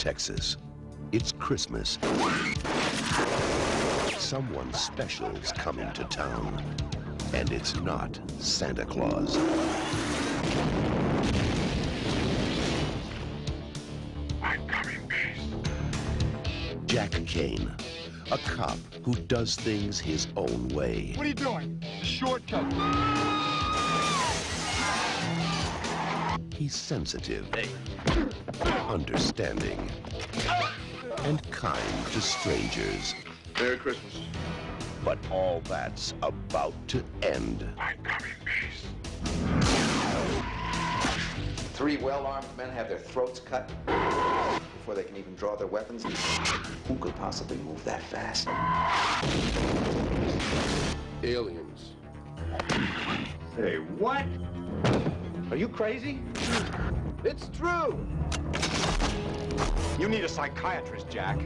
Texas. It's Christmas. Someone special's coming to town. And it's not Santa Claus. I'm coming, peace. Jack Kane, a cop who does things his own way. What are you doing? It's a shortcut. He's sensitive, understanding, and kind to strangers. Merry Christmas. But all that's about to end. I'm coming, peace. 3 well-armed men have their throats cut before they can even draw their weapons. Who could possibly move that fast? Aliens. Hey, what? Are you crazy? It's true. You need a psychiatrist, Jack.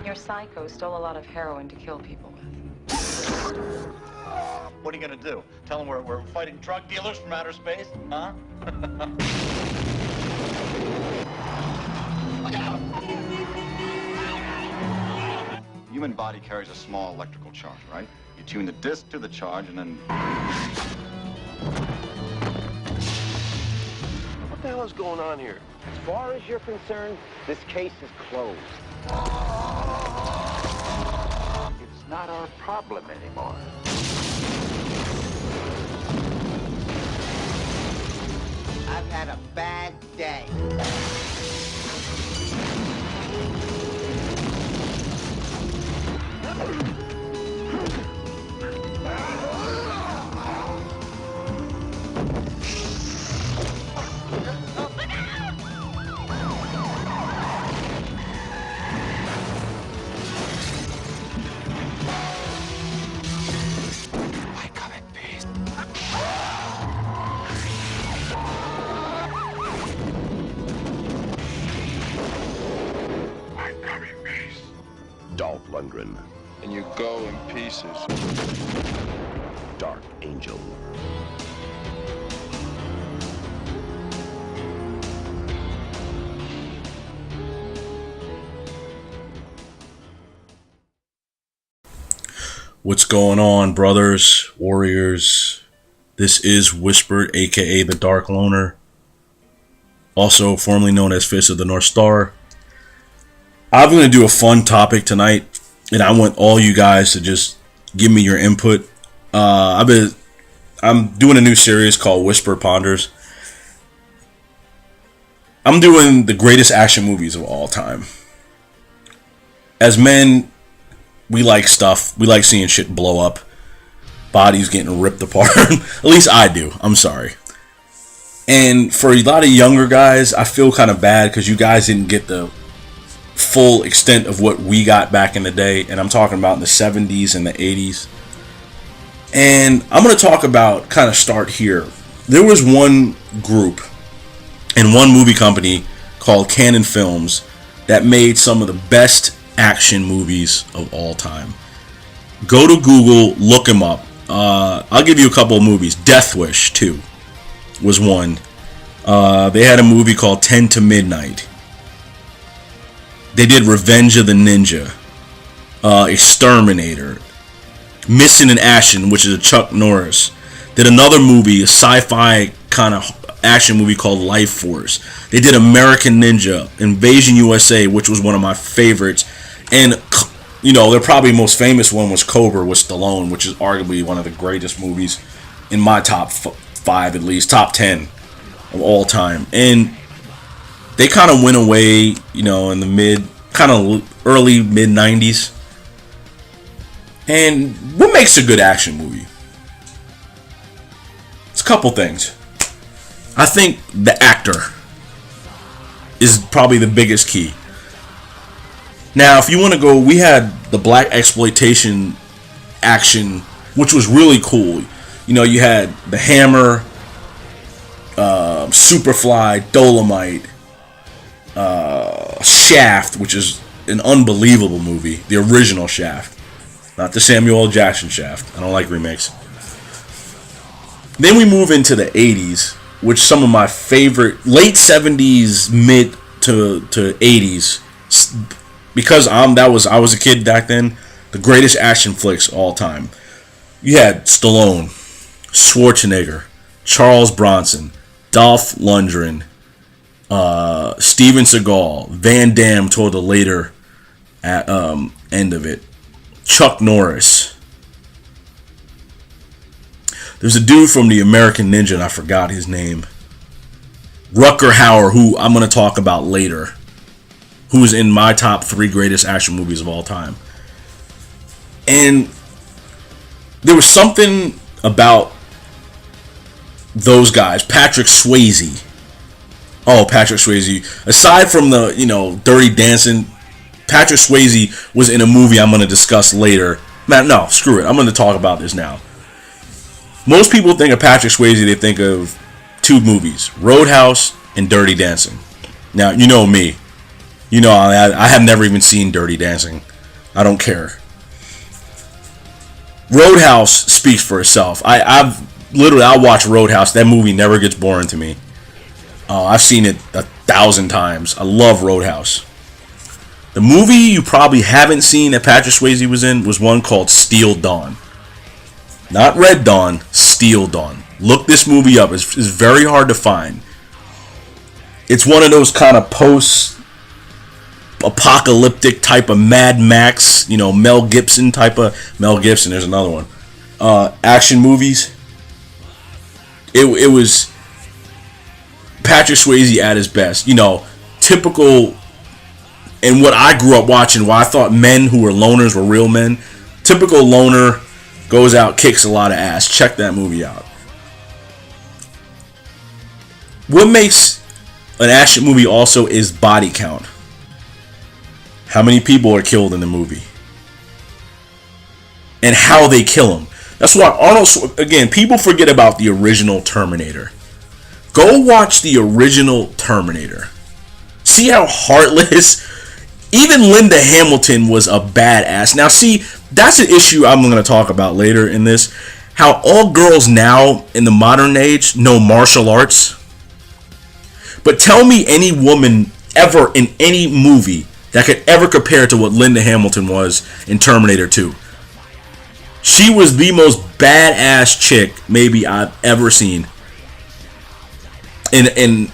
Your psycho stole a lot of heroin to kill people with. What are you gonna do? Tell them we're fighting drug dealers from outer space? Huh? Look out! Human body carries a small electrical charge, right? You tune the disc to the charge and then... What the hell is going on here? As far as you're concerned, this case is closed. It's not our problem anymore. I've had a bad day. Dolph Lundgren, And you go in pieces. Dark Angel. What's going on, brothers, warriors? This is Whispered, aka the Dark Loner, also formerly known as Fist of the North Star. I'm going to do a fun topic tonight, and I want all you guys to just give me your input. I'm doing a new series called Whisper Ponders. I'm doing the greatest action movies of all time. As men, we like stuff. We like seeing shit blow up. Bodies getting ripped apart. At least I do. I'm sorry. And for a lot of younger guys, I feel kind of bad because you guys didn't get the full extent of what we got back in the day. And I'm talking about in the 70s and the 80s. And I'm going to talk about, kind of start here. There was one group and one movie company called Canon Films that made some of the best action movies of all time. Go to Google, look them up. I'll give you a couple of movies. Death Wish 2 was one. They had a movie called 10 to Midnight. They did Revenge of the Ninja, Exterminator, Missing in Action, which is a Chuck Norris. Did another movie, a sci-fi kind of action movie called Life Force. They did American Ninja, Invasion USA, which was one of my favorites. And, you know, their probably most famous one was Cobra with Stallone, which is arguably one of the greatest movies in my top 5, at least, top 10 of all time. And they kind of went away, you know, in the early mid 90s. And what makes a good action movie? It's a couple things. I think the actor is probably the biggest key. Now, if you want to go, we had the black exploitation action, which was really cool. You know, you had The Hammer, Superfly, Dolomite, Shaft, which is an unbelievable movie. The original Shaft. Not the Samuel L. Jackson Shaft. I don't like remakes. Then we move into the 80s, which some of my favorite, late 70s, mid to 80s, because I was a kid back then, the greatest action flicks all time. You had Stallone, Schwarzenegger, Charles Bronson, Dolph Lundgren, Steven Seagal, Van Damme toward the later end of it, Chuck Norris. There's a dude from the American Ninja, and I forgot his name. Rutger Hauer, who I'm going to talk about later, who's in my top 3 greatest action movies of all time. And there was something about those guys. Patrick Swayze. Oh, Patrick Swayze. Aside from the, Dirty Dancing, Patrick Swayze was in a movie I'm going to discuss later. Man, no, screw it. I'm going to talk about this now. Most people think of Patrick Swayze, they think of 2 movies, Roadhouse and Dirty Dancing. Now, you know me. I have never even seen Dirty Dancing. I don't care. Roadhouse speaks for itself. I'll watch Roadhouse. That movie never gets boring to me. I've seen it 1,000 times. I love Roadhouse. The movie you probably haven't seen that Patrick Swayze was in was one called Steel Dawn. Not Red Dawn, Steel Dawn. Look this movie up. It's very hard to find. It's one of those kind of post-apocalyptic type of Mad Max, Mel Gibson, there's another one. Action movies. It was Patrick Swayze at his best. Typical, and what I grew up watching, why I thought men who were loners were real men. Typical loner, goes out, kicks a lot of ass. Check that movie out. What makes an action movie also is body count. How many people are killed in the movie? And how they kill them. That's why again, people forget about the original Terminator. Go watch the original Terminator. See how heartless. Even Linda Hamilton was a badass. Now see, that's an issue I'm going to talk about later in this. How all girls now in the modern age know martial arts. But tell me any woman ever in any movie that could ever compare to what Linda Hamilton was in Terminator 2. She was the most badass chick maybe I've ever seen. And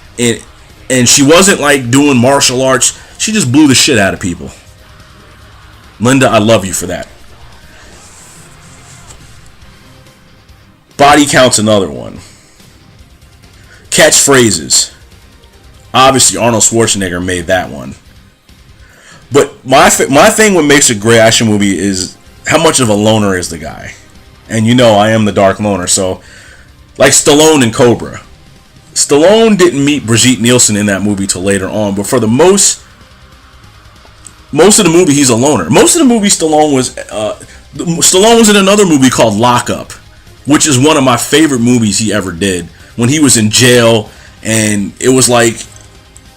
she wasn't like doing martial arts. She just blew the shit out of people. Linda, I love you for that. Body count's another one. Catchphrases. Obviously, Arnold Schwarzenegger made that one. But my thing what makes a great action movie is how much of a loner is the guy. And I am the dark loner. So, like Stallone in Cobra. Stallone didn't meet Brigitte Nielsen in that movie till later on. But for the most of the movie, he's a loner. Most of the movie, Stallone was in another movie called Lock Up, which is one of my favorite movies he ever did. When he was in jail, and it was like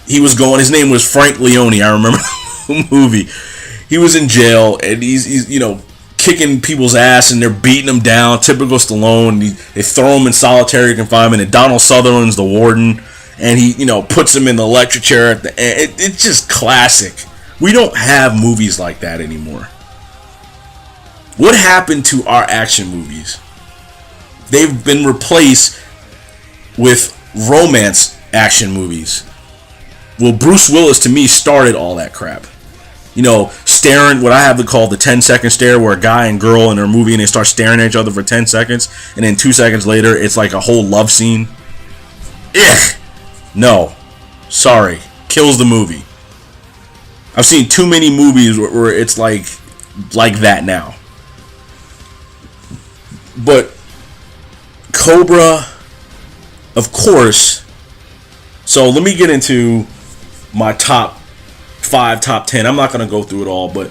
his name was Frank Leone. I remember the movie. He was in jail, and he's kicking people's ass, and they're beating him down. Typical Stallone. They throw him in solitary confinement, and Donald Sutherland's the warden, and he puts him in the electric chair at the end. It's just classic. We don't have movies like that anymore. What happened to our action movies? They've been replaced with romance action movies. Well, Bruce Willis, to me, started all that crap. Staring, what I have to call the 10-second stare, where a guy and girl in their movie and they start staring at each other for 10 seconds, and then 2 seconds later, it's like a whole love scene. Ugh. No. Sorry. Kills the movie. I've seen too many movies where it's like that now. But Cobra, of course. So let me get into my top 5, top 10. I'm not going to go through it all, but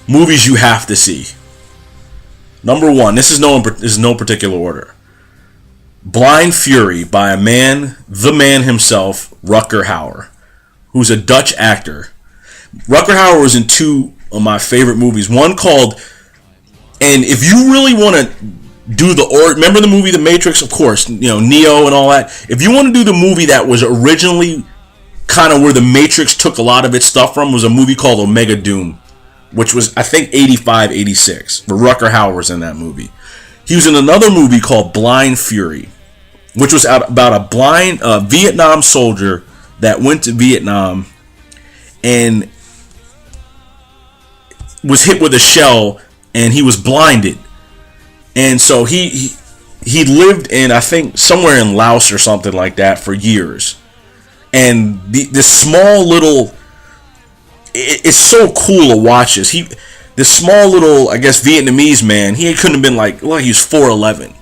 movies you have to see. Number 1, this is no particular order. Blind Fury by the man himself, Rutger Hauer, who's a Dutch actor. Rutger Hauer was in 2 of my favorite movies. One called, and if you really want to do remember the movie The Matrix? Of course, Neo and all that. If you want to do the movie that was originally kind of where the Matrix took a lot of its stuff from was a movie called Omega Doom, which was, I think, 85, 86. But Rutger Hauer was in that movie. He was in another movie called Blind Fury, which was about a blind Vietnam soldier that went to Vietnam and was hit with a shell, and he was blinded. And so he lived in, I think, somewhere in Laos or something like that for years. And this small little, it's so cool to watch this. This small little, I guess, Vietnamese man, he couldn't have been like he was 4'11".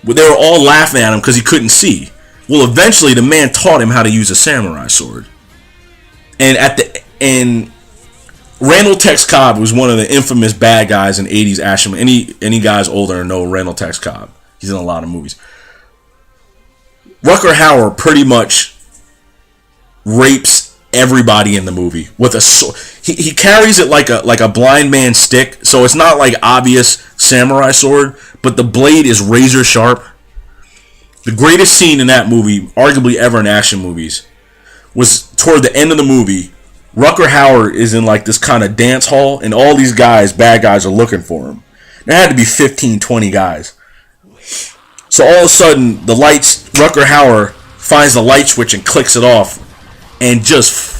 But they were all laughing at him because he couldn't see. Well, eventually the man taught him how to use a samurai sword. And Randall Tex Cobb was one of the infamous bad guys in 80s action. Any guys older know Randall Tex Cobb. He's in a lot of movies. Rutger Hauer pretty much rapes everybody in the movie with a sword. He carries it like a blind man's stick, so it's not like obvious samurai sword, but the blade is razor sharp. The greatest scene in that movie, arguably ever in action movies, was toward the end of the movie. Rutger Hauer is in like this kind of dance hall, and all these guys, bad guys, are looking for him. There had to be 15, 20 guys. So all of a sudden, the lights, Rutger Hauer finds the light switch and clicks it off, and just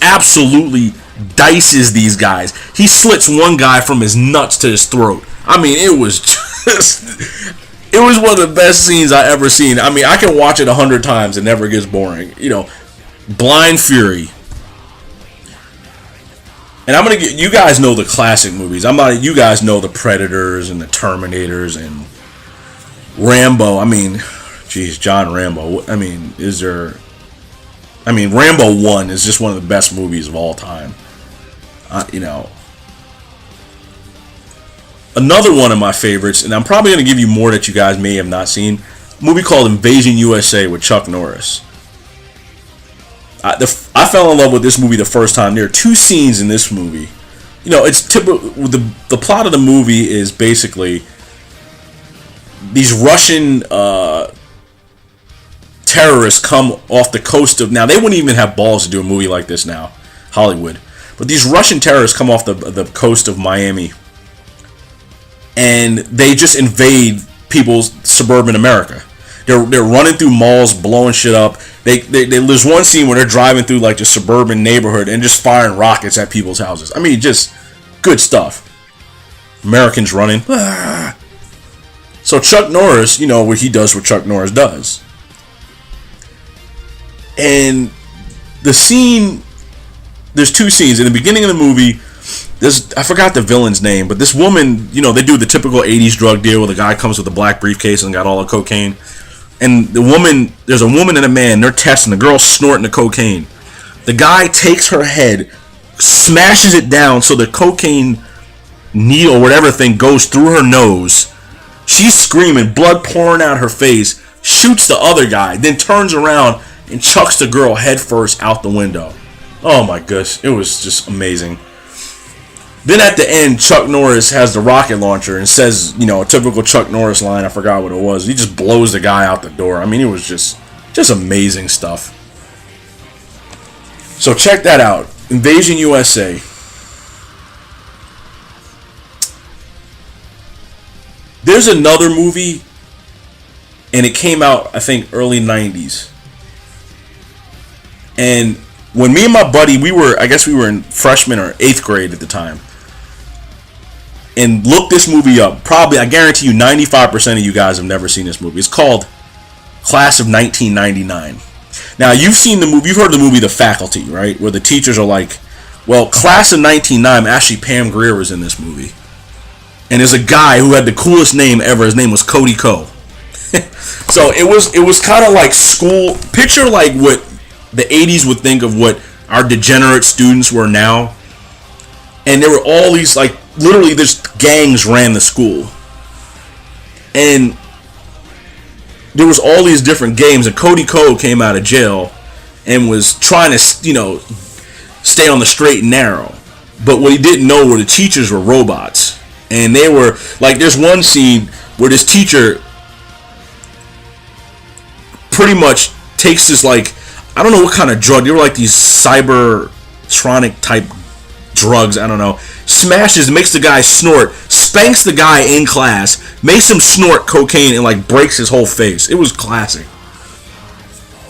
absolutely dices these guys. He slits one guy from his nuts to his throat. I mean, it was one of the best scenes I ever seen. I mean, I can watch it 100 times. It never gets boring. You know, Blind Fury. And I'm going to get, you guys know the classic movies. You guys know the Predators and the Terminators and Rambo. I mean, geez, John Rambo. I mean, Rambo 1 is just one of the best movies of all time. You know, another one of my favorites, and I'm probably going to give you more that you guys may have not seen, a movie called Invasion USA with Chuck Norris. I fell in love with this movie the first time. There are two scenes in this movie. You know, it's typical. The plot of the movie is basically these Russian terrorists come off the coast of. Now, they wouldn't even have balls to do a movie like this now, Hollywood. But these Russian terrorists come off the coast of Miami, and they just invade people's suburban America. They're running through malls, blowing shit up. There's one scene where they're driving through like the suburban neighborhood and just firing rockets at people's houses. I mean, just good stuff. Americans running. Ah. So Chuck Norris, you know, he does what Chuck Norris does. And the scene, there's two scenes. In the beginning of the movie, I forgot the villain's name, but this woman, you know, they do the typical 80s drug deal where the guy comes with a black briefcase and got all the cocaine. And there's a woman and a man, they're testing, the girl's snorting the cocaine. The guy takes her head, smashes it down so the cocaine needle, whatever thing, goes through her nose. She's screaming, blood pouring out her face, shoots the other guy, then turns around and chucks the girl head first out the window. Oh my gosh, it was just amazing. Then at the end, Chuck Norris has the rocket launcher and says, you know, a typical Chuck Norris line. I forgot what it was. He just blows the guy out the door. I mean, it was just amazing stuff. So check that out. Invasion USA. There's another movie, and it came out, I think, early 90s. And when me and my buddy, we were in freshman or 8th grade at the time, and look this movie up. Probably, I guarantee you 95% of you guys have never seen this movie. It's called Class of 1999. Now, you've seen the movie, you've heard the movie The Faculty, right? Where the teachers are like, well, Class of 1999, actually Pam Grier was in this movie. And there's a guy who had the coolest name ever. His name was Cody Ko. So it was kind of like school. Picture like what the 80s would think of what our degenerate students were now. And there were all these, like, literally this gangs ran the school. And there was all these different games. And Cody Ko came out of jail and was trying to, you know, stay on the straight and narrow. But what he didn't know were the teachers were robots. And they were, like, there's one scene where this teacher pretty much takes this, like, I don't know what kind of drug. They were like these cybertronic type drugs. I don't know. Smashes, makes the guy snort, spanks the guy in class, makes him snort cocaine, and like breaks his whole face. It was classic.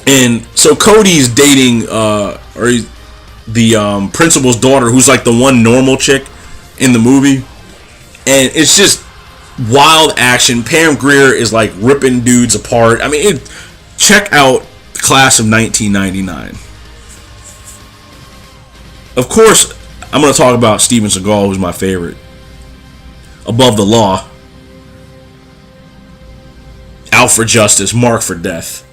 And so Cody's dating the principal's daughter, who's like the one normal chick in the movie, and it's just wild action. Pam Grier is like ripping dudes apart. I mean, check out Class of 1999. Of course, I'm going to talk about Steven Seagal, who's my favorite. Above the Law, Out for Justice, Marked for Death.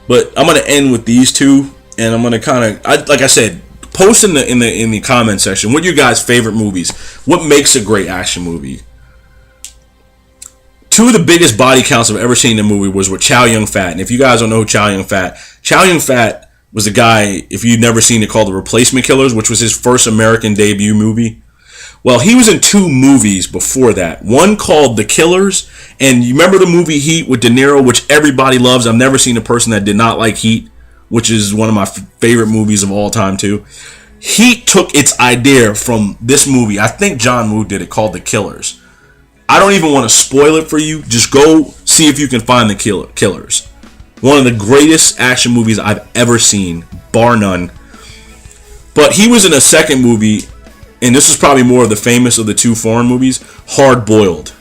But I'm going to end with these two, and I'm going to kind of, like I said, post in the comment section what are your guys' favorite movies. What makes a great action movie? Two of the biggest body counts I've ever seen in a movie was with Chow Yun-Fat. And if you guys don't know who Chow Yun-Fat was a guy, if you'd never seen it, called The Replacement Killers, which was his first American debut movie. Well, he was in two movies before that. One called The Killers, and you remember the movie Heat with De Niro, which everybody loves. I've never seen a person that did not like Heat, which is one of my favorite movies of all time too. Heat took its idea from this movie. I think John Woo did it, called The Killers. I don't even want to spoil it for you. Just go see if you can find The Killers. One of the greatest action movies I've ever seen, bar none. But he was in a second movie, and this is probably more of the famous of the two foreign movies, Hard Boiled.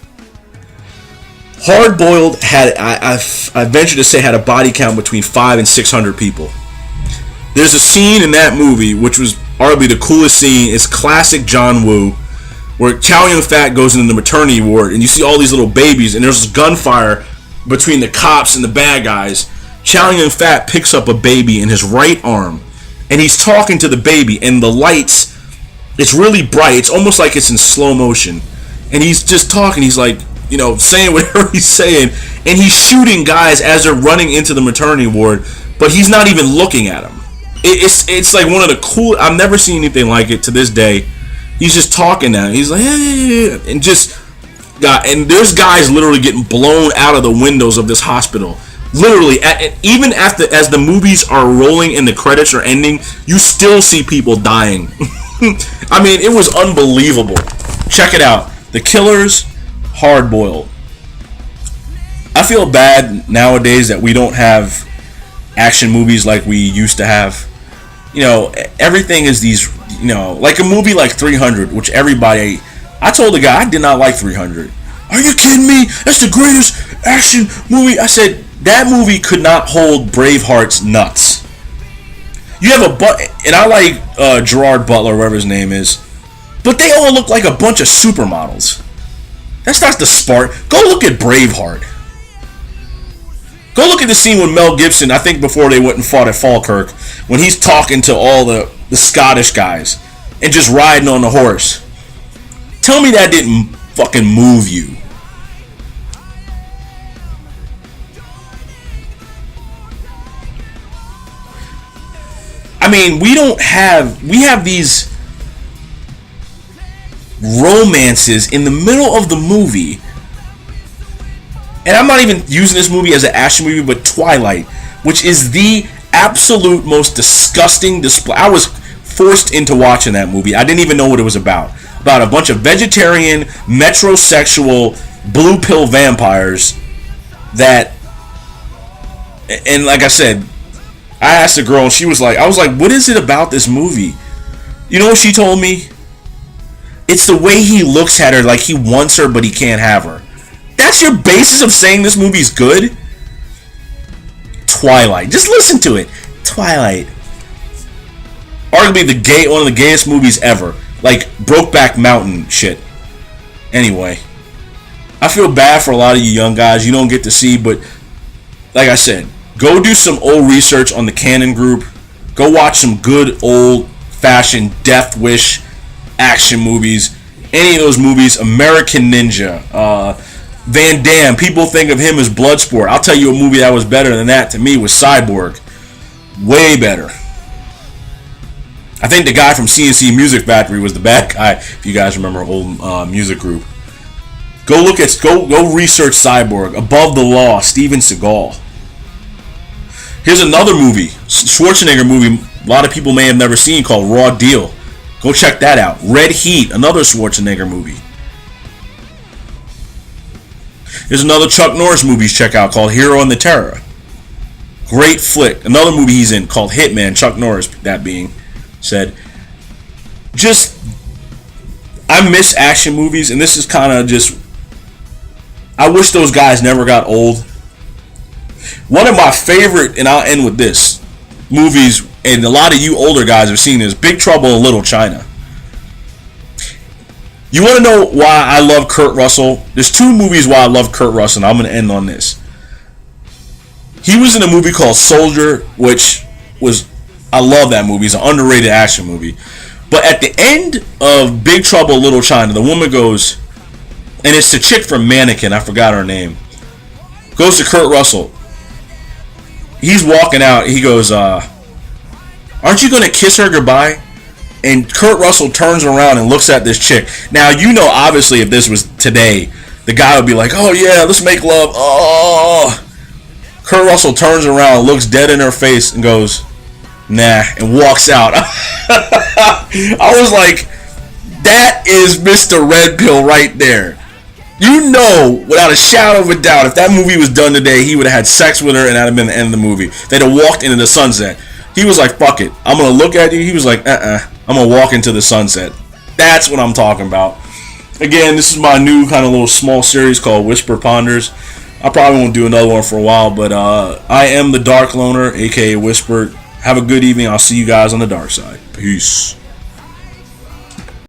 Hard Boiled had, I venture to say, had a body count between 500 and 600 people. There's a scene in that movie, which was arguably the coolest scene. It's classic John Woo, where Chow Yun-Fat goes into the maternity ward, and you see all these little babies, and there's gunfire between the cops and the bad guys. Chow Yun-Fat picks up a baby in his right arm, and he's talking to the baby, and the lights, it's really bright. It's almost like it's in slow motion. And he's just talking. He's like, you know, saying whatever he's saying, and he's shooting guys as they're running into the maternity ward, but he's not even looking at them. It's like one of the cool, I've never seen anything like it to this day. He's just talking now. He's like, hey, and just and there's guys literally getting blown out of the windows of this hospital. Literally, even as the movies are rolling and the credits are ending, you still see people dying. I mean, it was unbelievable. Check it out. The Killers, Hard Boiled. I feel bad nowadays that we don't have action movies like we used to have. You know, everything is these, you know, like a movie like 300, which everybody, I told the guy I did not like 300. Are you kidding me? That's the greatest action movie. I said, that movie could not hold Braveheart's nuts. You have and I like Gerard Butler, whatever his name is, but they all look like a bunch of supermodels. That's not the spark. Go look at Braveheart. Go look at the scene with Mel Gibson, I think before they went and fought at Falkirk, when he's talking to all the Scottish guys and just riding on the horse. Tell me that didn't fucking move you. I mean, we have these romances in the middle of the movie. And I'm not even using this movie as an action movie, but Twilight, which is the absolute most disgusting display. I was forced into watching that movie. I didn't even know what it was about. About a bunch of vegetarian, metrosexual, blue pill vampires that, and like I said, I asked a girl and she was like, I was like, what is it about this movie? You know what she told me? It's the way he looks at her like he wants her but he can't have her. That's your basis of saying this movie's good? Twilight. Just listen to it. Twilight. Arguably one of the gayest movies ever. Like Brokeback Mountain shit. Anyway. I feel bad for a lot of you young guys you don't get to see, but like I said, go do some old research on the Canon Group. Go watch some good old-fashioned Death Wish action movies. Any of those movies. American Ninja. Van Damme. People think of him as Bloodsport. I'll tell you a movie that was better than that to me was Cyborg. Way better. I think the guy from CNC Music Factory was the bad guy, if you guys remember old music group. Go research Cyborg. Above the Law, Steven Seagal. Here's another movie, Schwarzenegger movie, a lot of people may have never seen, called Raw Deal. Go check that out. Red Heat, another Schwarzenegger movie. There's another Chuck Norris movie to check out called Hero and the Terror. Great flick. Another movie he's in called Hitman, Chuck Norris, that being said. Just, I miss action movies, and this is kind of just, I wish those guys never got old. One of my favorite, and I'll end with this, movies, and a lot of you older guys have seen this, Big Trouble in Little China. You want to know why I love Kurt Russell? There's two movies why I love Kurt Russell, and I'm going to end on this. He was in a movie called Soldier, which was, I love that movie. It's an underrated action movie. But at the end of Big Trouble in Little China, the woman goes, and it's the chick from Mannequin, I forgot her name, goes to Kurt Russell. He's walking out, he goes, aren't you going to kiss her goodbye? And Kurt Russell turns around and looks at this chick. Now, you know, obviously, if this was today, the guy would be like, oh yeah, let's make love. Oh. Kurt Russell turns around, looks dead in her face, and goes, nah, and walks out. I was like, that is Mr. Red Pill right there. You know, without a shadow of a doubt, if that movie was done today, he would have had sex with her and that'd have been the end of the movie. They'd have walked into the sunset. He was like, fuck it, I'm going to look at you. He was like, I'm going to walk into the sunset. That's what I'm talking about. Again, this is my new kind of little small series called Whisper Ponders. I probably won't do another one for a while, but I am the Dark Loner, aka Whisper. Have a good evening. I'll see you guys on the dark side. Peace.